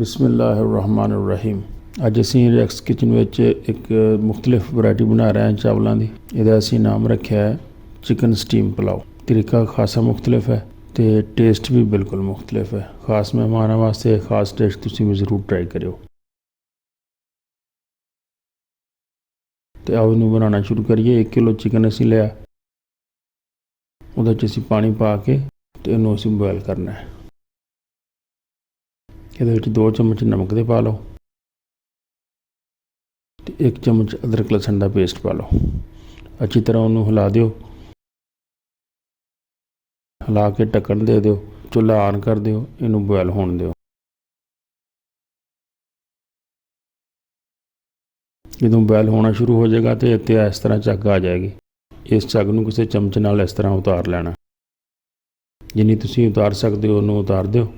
बिस्मिल्लाहिर्रहमानिर्रहीम। अज असी racks kitchen विच एक मुख्तलिफ वैरायटी बना रहे हैं चावलों की। इहदा असी नाम रखा है चिकन स्टीम पुलाव। तरीका खासा मुख्तलिफ है तो टेस्ट भी बिल्कुल मुख्तलिफ है। खास मेहमानों वास्ते खास टेस्ट तुसीं भी जरूर ट्राई करियो। तो आओ इनू बनाना शुरू करिए। 1 किलो चिकन असी लिया, उहदे च असी पानी पा के तो इनू असी बॉयल करना है। ये 2 चम्मच नमक दे पा लो, 1 चम्मच अदरक लहसुन का पेस्ट पा लो। अच्छी तरह उन्होंने हिला दियो, हिला के ढक्कन दे दियो, चूल्हा ऑन कर दियो, इनू बॉयल होने दियो। जो बॉयल होना शुरू हो जाएगा तो इतने इस तरह झग आ जाएगी। इस झग को किसी चमच नाल इस तरह उतार लेना। जिन्नी तुसीं उतार सकते हो उन्होंने उतार दियो।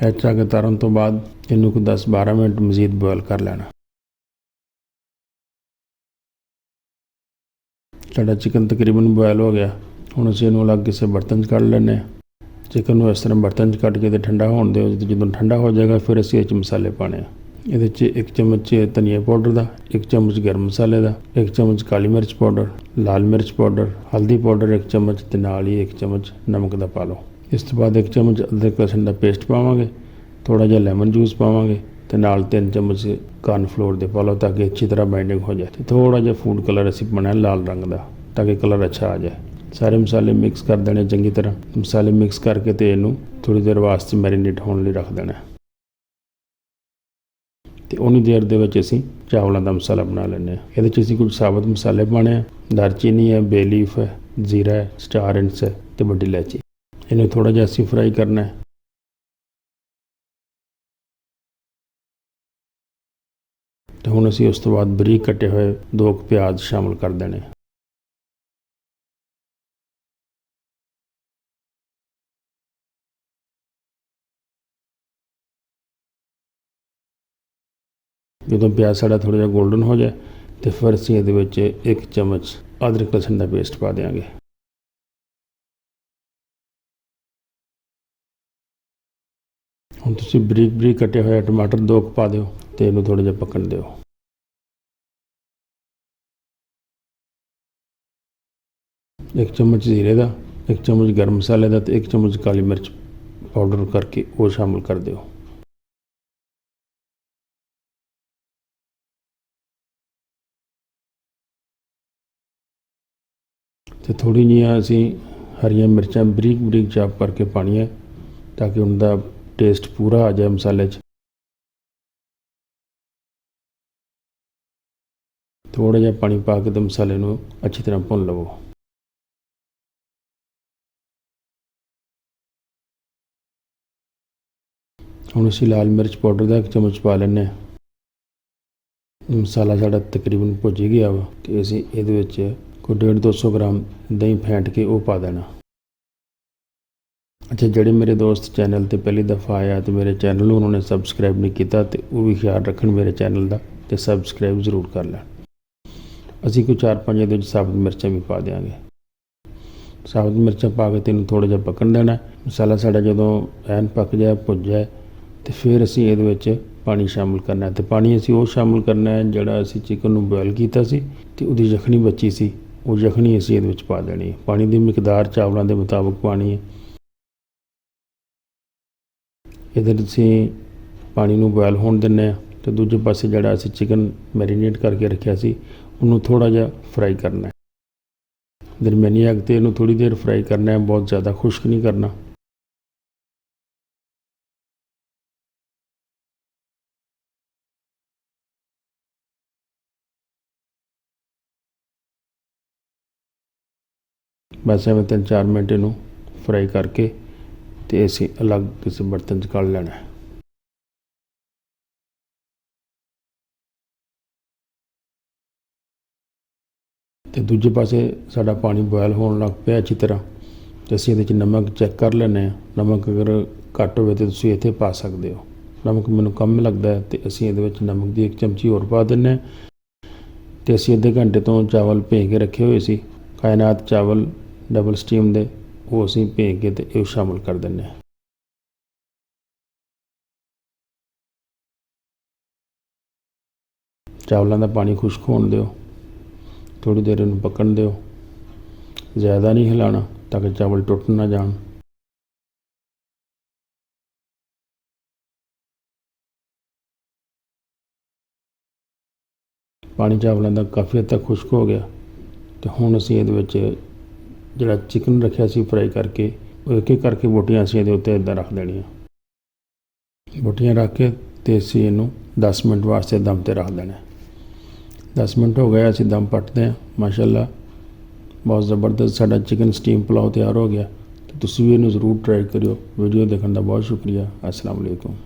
झग उतारन तो बाद इनू को 10-12 मिनट मजीद बॉयल कर लेना। साडा चिकन तकरीबन बॉयल हो गया। हुण असीं इनू अलग किसी बर्तन च कढ़ लैने। चिकन को इस तरह बर्तन च कट के तो ठंडा होने दो। जो ठंडा हो जाएगा फिर असीं इस मसाले पाने। ये 1 चम्मच धनिया पाउडर का, 1 चम्मच गर्म मसाले का, 1 चम्मच काली मिर्च पाउडर, लाल मिर्च पाउडर, हल्दी पाउडर 1 चम्मच ते नाल ही 1 चम्मच नमक का पा लो। इस तो बाद 1 चम्मच अदरक लहसुन का पेस्ट पावांगे, थोड़ा जिहा लैमन जूस पावांगे तो नाल 3 चम्मच कॉर्नफ्लोर दे पा लो ताकि अच्छी तरह बाइंडिंग हो जाए। थोड़ा जिहा फूड कलर असीं पाना लाल रंग का ताकि कलर अच्छा आ जाए। सारे मसाले मिक्स कर देने चंगी तरह। मसाले मिक्स करके तो इनू थोड़ी देर वास्ते मैरीनेट होने लिए रख देना। तो उन्नी देर दे विच असीं चावलों का मसाला बना लैंदे हां। इहदे च असीं कुछ साबुत मसाले पाने हैं। दालचीनी है, बे लीफ है, जीरा है, स्टार एंड्स है तो वड्डी इलायची। इन्हें थोड़ा जिहा असीं फ्राई करना है। तो हुण असीं उस तो बाद बरीक कटे हुए 2 प्याज शामिल कर देने। जो प्याज साड़ा थोड़ा जिहा गोल्डन हो जाए तो फिर असीं इहदे विच 1 चम्मच अदरक लहसुन का पेस्ट पा देंगे। हुण तुसीं बरीक बरीक कटे हुए टमाटर 2 पा दिओ तो इनू थोड़ा जिहा पकन दिओ। एक चम्मच जीरे का, 1 चम्मच गर्म मसाले का तो 1 चम्मच काली मिर्च पाउडर करके वो शामिल कर दिओ। तो थोड़ी जी असी हरिया मिर्चां बरीक बरीक चाप करके पानी है ताकि उनका टेस्ट पूरा आ जाए मसाले च। थोड़ा जिहा पानी पा के तो मसाले नू अच्छी तरह भुन लवो। हुण असीं लाल मिर्च पाउडर का 1 चम्मच पा लैने। मसाला साड़ा तकरीबन भुज ही गया वा तो असीं इहदे विच कोई 150-200 ग्राम दही फेंट के वो पा देना। अच्छा, जोड़े मेरे दोस्त चैनल पर पहली दफ़ा आया तो मेरे चैनल उन्होंने सबसक्राइब नहीं किया तो वो भी ख्याल रखन मेरे चैनल का तो सबसक्राइब जरूर कर लैन। असी कोई 4-5 ये साबुत मिर्चां भी पा देंगे। साबुत मिर्चां पा के तेन थोड़ा जिहा पकन देना। मसाला साड़ा जो एन पक जाए भुज जाए तो फिर असी ये पानी शामिल करना है। तो पानी असी वो शामिल करना है जोड़ा असी चिकन को बॉयल किया तो उसकी यखनी बची सी वो यखनी असी ये पा देनी है। पानी की मिकदार चावलों के मुताबिक पानी है। इधर असी पानी को बॉयल होने देने तो दूजे पासे जोड़ा असी चिकन मैरीनेट करके रखा सी उन्होंने थोड़ा जिहा फ्राई करना है। दरमियानी अग ते इनू थोड़ी देर फ्राई करना है, बहुत ज़्यादा खुश्क नहीं करना। बस एवं 3-4 मिनट इनू फ्राई करके तो असी अलग किसी बर्तन च कढ़ लेना है। तो दूजे पासे साड़ा पानी बॉयल होने लग पिया अच्छी तरह तो असीं इहदे च नमक चैक कर लैने। नमक अगर घट हो तो तुसीं इत्थे पा सकते हो। नमक मैनूं कम लगता है तो असीं इहदे विच नमक की 1 चमची होर पा दिंदे। तो असीं अद्धे घंटे तो चावल भें के रखे हुए सी कायनात चावल डबल स्टीम दे, वो असीं भें के तो शामिल कर दिंदे। ਚਾਵਲਾਂ ਦਾ ਪਾਣੀ ਖੁਸ਼ਕ ਹੋਣ ਦਿਓ। ਥੋੜ੍ਹੀ ਦੇਰ ਇਹਨੂੰ ਪੱਕਣ ਦਿਓ। ਜ਼ਿਆਦਾ ਨਹੀਂ ਹਿਲਾਉਣਾ ਤਾਂ ਕਿ ਚਾਵਲ ਟੁੱਟ ਨਾ ਜਾਣ। ਪਾਣੀ ਚਾਵਲਾਂ ਦਾ ਕਾਫੀ ਹੱਦ ਤੱਕ ਖੁਸ਼ਕ ਹੋ ਗਿਆ ਅਤੇ ਹੁਣ ਅਸੀਂ ਇਹਦੇ ਵਿੱਚ ਜਿਹੜਾ ਚਿਕਨ ਰੱਖਿਆ ਸੀ ਫਰਾਈ ਕਰਕੇ, ਉਹ ਇੱਕ ਇੱਕ ਕਰਕੇ ਬੋਟੀਆਂ ਅਸੀਂ ਇਹਦੇ ਉੱਤੇ ਇੱਦਾਂ ਰੱਖ ਦੇਣੀਆਂ। ਬੋਟੀਆਂ ਰੱਖ ਕੇ ਅਤੇ ਅਸੀਂ ਇਹਨੂੰ 10 ਮਿੰਟ ਵਾਸਤੇ ਦਮ 'ਤੇ ਰੱਖ ਦੇਣਾ। 10 ਮਿੰਟ ਹੋ ਗਏ, ਅਸੀਂ ਦਮ ਪੱਟਦੇ ਹਾਂ। ਮਾਸ਼ਾਅੱਲਾ ਬਹੁਤ ਜ਼ਬਰਦਸਤ ਸਾਡਾ ਚਿਕਨ ਸਟੀਮ ਪੁਲਾਓ ਤਿਆਰ ਹੋ ਗਿਆ। ਅਤੇ ਤੁਸੀਂ ਵੀ ਇਹਨੂੰ ਜ਼ਰੂਰ ਟਰਾਈ ਕਰਿਓ। ਵੀਡੀਓ ਦੇਖਣ ਦਾ ਬਹੁਤ ਸ਼ੁਕਰੀਆ। ਅਸਲਾਮ ਵਾਲੇਕੁਮ।